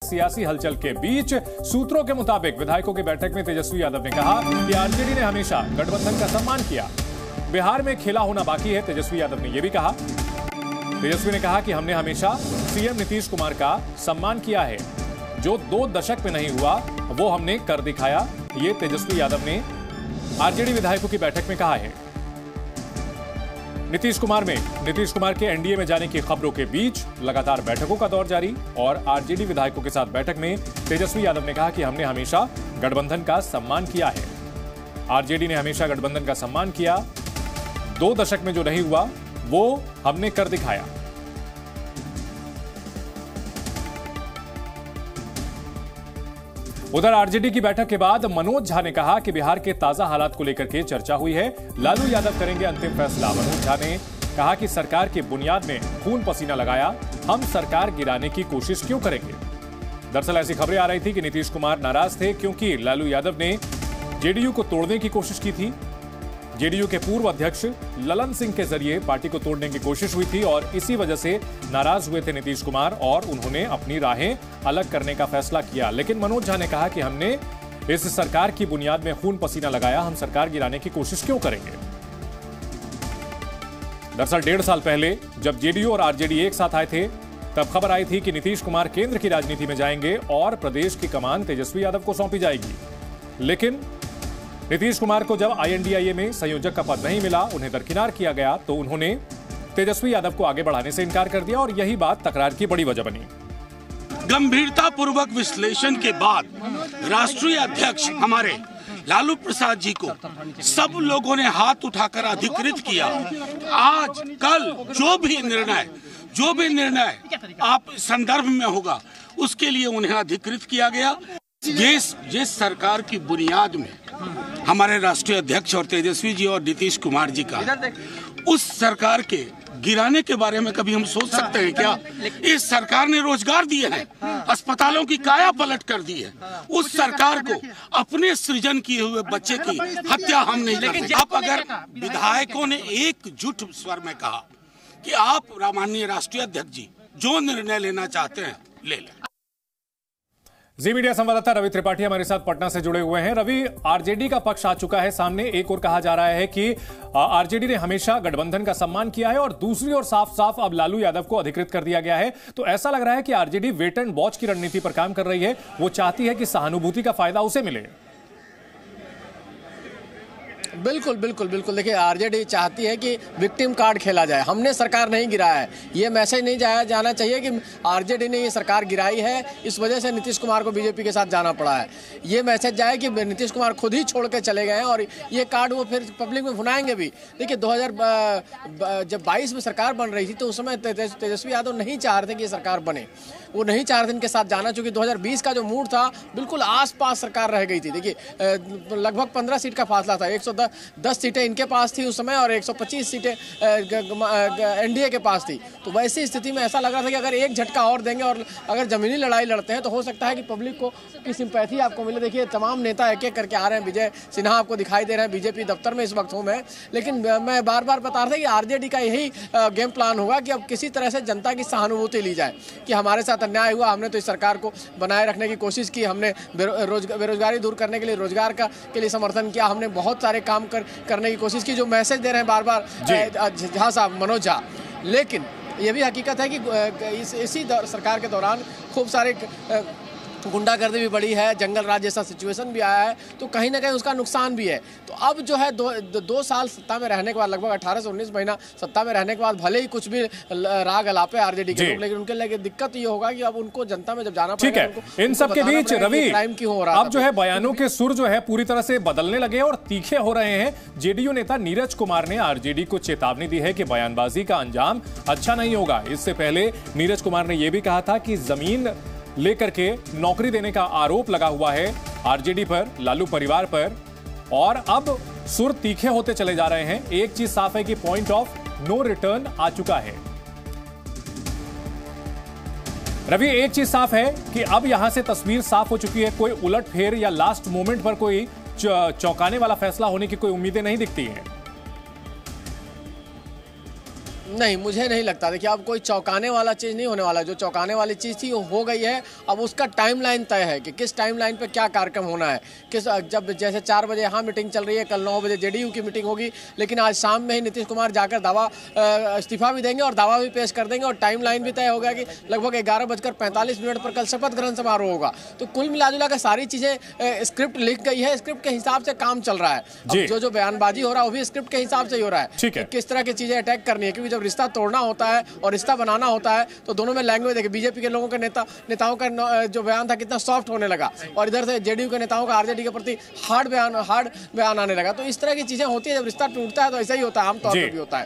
सियासी हलचल के बीच सूत्रों के मुताबिक विधायकों की बैठक में तेजस्वी यादव ने कहा कि आरजेडी ने हमेशा गठबंधन का सम्मान किया, बिहार में खेला होना बाकी है। तेजस्वी यादव ने यह भी कहा, तेजस्वी ने कहा कि हमने हमेशा सीएम नीतीश कुमार का सम्मान किया है, जो 2 दशक में नहीं हुआ वो हमने कर दिखाया। ये तेजस्वी यादव ने आरजेडी विधायकों की बैठक में कहा है। नीतीश कुमार के एनडीए में जाने की खबरों के बीच लगातार बैठकों का दौर जारी और आरजेडी विधायकों के साथ बैठक में तेजस्वी यादव ने कहा कि हमने हमेशा गठबंधन का सम्मान किया है। आरजेडी ने हमेशा गठबंधन का सम्मान किया, 2 दशक में जो नहीं हुआ वो हमने कर दिखाया। उधर आरजेडी की बैठक के बाद मनोज झा ने कहा कि बिहार के ताजा हालात को लेकर के चर्चा हुई है, लालू यादव करेंगे अंतिम फैसला। मनोज झा ने कहा कि सरकार की बुनियाद में खून पसीना लगाया, हम सरकार गिराने की कोशिश क्यों करेंगे। दरअसल ऐसी खबरें आ रही थी कि नीतीश कुमार नाराज थे क्योंकि लालू यादव ने जेडीयू को तोड़ने की कोशिश की थी। जेडीयू के पूर्व अध्यक्ष ललन सिंह के जरिए पार्टी को तोड़ने की कोशिश हुई थी और इसी वजह से नाराज हुए थे नीतीश कुमार और उन्होंने अपनी राहें अलग करने का फैसला किया। लेकिन मनोज झा ने कहा कि हमने इस सरकार की बुनियाद में खून पसीना लगाया, हम सरकार गिराने की कोशिश क्यों करेंगे। दरअसल 1.5 साल पहले जब जेडीयू और आरजेडी एक साथ आए थे तब खबर आई थी कि नीतीश कुमार केंद्र की राजनीति में जाएंगे और प्रदेश की कमान तेजस्वी यादव को सौंपी जाएगी। लेकिन नीतीश कुमार को जब आईएनडीआईए में संयोजक का पद नहीं मिला, उन्हें दरकिनार किया गया, तो उन्होंने तेजस्वी यादव को आगे बढ़ाने से इनकार कर दिया और यही बात तकरार की बड़ी वजह बनी। गंभीरता पूर्वक विश्लेषण के बाद राष्ट्रीय अध्यक्ष हमारे लालू प्रसाद जी को सब लोगों ने हाथ उठाकर अधिकृत किया। आज कल जो भी निर्णय आप संदर्भ में होगा उसके लिए उन्हें अधिकृत किया गया। जिस सरकार की बुनियाद में हमारे राष्ट्रीय अध्यक्ष और तेजस्वी जी और नीतीश कुमार जी का, उस सरकार के गिराने के बारे में कभी हम सोच सकते हैं क्या? इस सरकार ने रोजगार दिए हैं, अस्पतालों की काया पलट कर दी है। उस सरकार को अपने सृजन किए हुए बच्चे की हत्या हम नहीं करते। आप अगर विधायकों ने एकजुट स्वर में कहा कि आप माननीय राष्ट्रीय अध्यक्ष जी जो निर्णय लेना चाहते हैं ले लें। जी मीडिया संवाददाता रवि त्रिपाठी हमारे साथ पटना से जुड़े हुए हैं। रवि, आरजेडी का पक्ष आ चुका है सामने। एक और कहा जा रहा है कि आरजेडी ने हमेशा गठबंधन का सम्मान किया है और दूसरी ओर साफ साफ अब लालू यादव को अधिकृत कर दिया गया है। तो ऐसा लग रहा है कि आरजेडी वेट एंड वॉच की रणनीति पर काम कर रही है। वो चाहती है कि सहानुभूति का फायदा उसे मिले। बिल्कुल बिल्कुल बिल्कुल देखिए, आरजेडी चाहती है कि विक्टिम कार्ड खेला जाए। हमने सरकार नहीं गिराया है, ये मैसेज नहीं जाना चाहिए कि आरजेडी ने ये सरकार गिराई है, इस वजह से नीतीश कुमार को बीजेपी के साथ जाना पड़ा है। ये मैसेज जाए कि नीतीश कुमार खुद ही छोड़ के चले गए हैं और ये कार्ड वो फिर पब्लिक में भुनाएंगे भी। देखिए 2022 में सरकार बन रही थी तो उस समय तेजस्वी यादव नहीं चाह रहे थे कि ये सरकार बने, वो नहीं चाह रहे थे इनके साथ जाना, चूंकि 2020 का जो मूड था बिल्कुल आसपास सरकार रह गई थी। देखिए लगभग 15 सीट का फासला था, 110 सीटें इनके पास थी उस समय और 125 सीटें एनडीए के पास थी। तो वैसी स्थिति में ऐसा लग रहा था कि अगर एक झटका और देंगे और अगर जमीनी लड़ाई लड़ते हैं तो हो सकता है कि पब्लिक को की सिंपैथी आपको मिले। देखिए तमाम नेता एक एक करके आ रहे हैं, विजय सिन्हा आपको दिखाई दे रहे हैं बीजेपी दफ्तर में इस वक्त हूँ मैं। लेकिन मैं बार बार बता रहा था कि आरजेडी का यही गेम प्लान होगा कि अब किसी तरह से जनता की सहानुभूति ली जाए कि हमारे साथ अन्याय हुआ, हमने तो इस सरकार को बनाए रखने की कोशिश की, हमने बेरोजगारी दूर करने के लिए रोजगार के लिए समर्थन किया, हमने बहुत सारे काम करने की कोशिश की, जो मैसेज दे रहे हैं बार बार झा साहब, मनोज झा। लेकिन ये भी हकीकत है कि इसी सरकार के दौरान खूब सारे गुंडागर्दी भी बढ़ी है, जंगल राज जैसा सिचुएशन भी आया है, तो कहीं ना कहीं उसका नुकसान भी है। तो अब जो है 2 साल सत्ता में रहने के बाद, लगभग 18 से 19 महीना सत्ता में रहने के बाद भले ही कुछ भी राग अलापे आरजेडी के लोग, लेकिन उनके लिए दिक्कत ये होगा कि अब उनको जनता में जब जाना पड़ेगा, इन सब के बीच रवि क्राइम क्यों हो रहा है। अब जो है बयानों के सुर जो है पूरी तरह से बदलने लगे और तीखे हो रहे हैं। जेडीयू नेता नीरज कुमार ने आरजेडी को चेतावनी दी है कि बयानबाजी का अंजाम अच्छा नहीं होगा। इससे पहले नीरज कुमार ने यह भी कहा था कि जमीन लेकर के नौकरी देने का आरोप लगा हुआ है आरजेडी पर, लालू परिवार पर, और अब सुर तीखे होते चले जा रहे हैं। एक चीज साफ है कि पॉइंट ऑफ नो रिटर्न आ चुका है। रवि, एक चीज साफ है कि अब यहां से तस्वीर साफ हो चुकी है। कोई उलटफेर या लास्ट मोमेंट पर कोई चौंकाने वाला फैसला होने की कोई उम्मीदें नहीं दिखती हैं। नहीं, मुझे नहीं लगता। देखिए, अब कोई चौंकाने वाला चीज़ नहीं होने वाला। जो चौंकाने वाली चीज़ थी वो हो गई है। अब उसका टाइमलाइन तय है कि किस टाइमलाइन पे क्या कार्यक्रम होना है। जब जैसे 4 बजे यहाँ मीटिंग चल रही है, कल 9 बजे जेडीयू की मीटिंग होगी, लेकिन आज शाम में ही नीतीश कुमार जाकर इस्तीफा भी देंगे और दावा भी पेश कर देंगे और टाइमलाइन भी तय हो गया कि लगभग 11:45 पर कल शपथ ग्रहण समारोह होगा। तो कुल मिला कर सारी चीज़ें स्क्रिप्ट लिख गई है, स्क्रिप्ट के हिसाब से काम चल रहा है। अब जो बयानबाजी हो रहा है वो भी स्क्रिप्ट के हिसाब से ही हो रहा है कि किस तरह की चीज़ें अटैक करनी है, क्योंकि जब रिश्ता तोड़ना होता है और रिश्ता बनाना होता है तो दोनों में लैंग्वेज देखिए। बीजेपी के लोगों के नेताओं का जो बयान था कितना सॉफ्ट होने लगा और इधर से जेडीयू के नेताओं का आरजेडी के प्रति हार्ड बयान आने लगा। तो इस तरह की चीजें होती है, जब रिश्ता टूटता है तो ऐसा ही होता है, आमतौर पर भी होता है।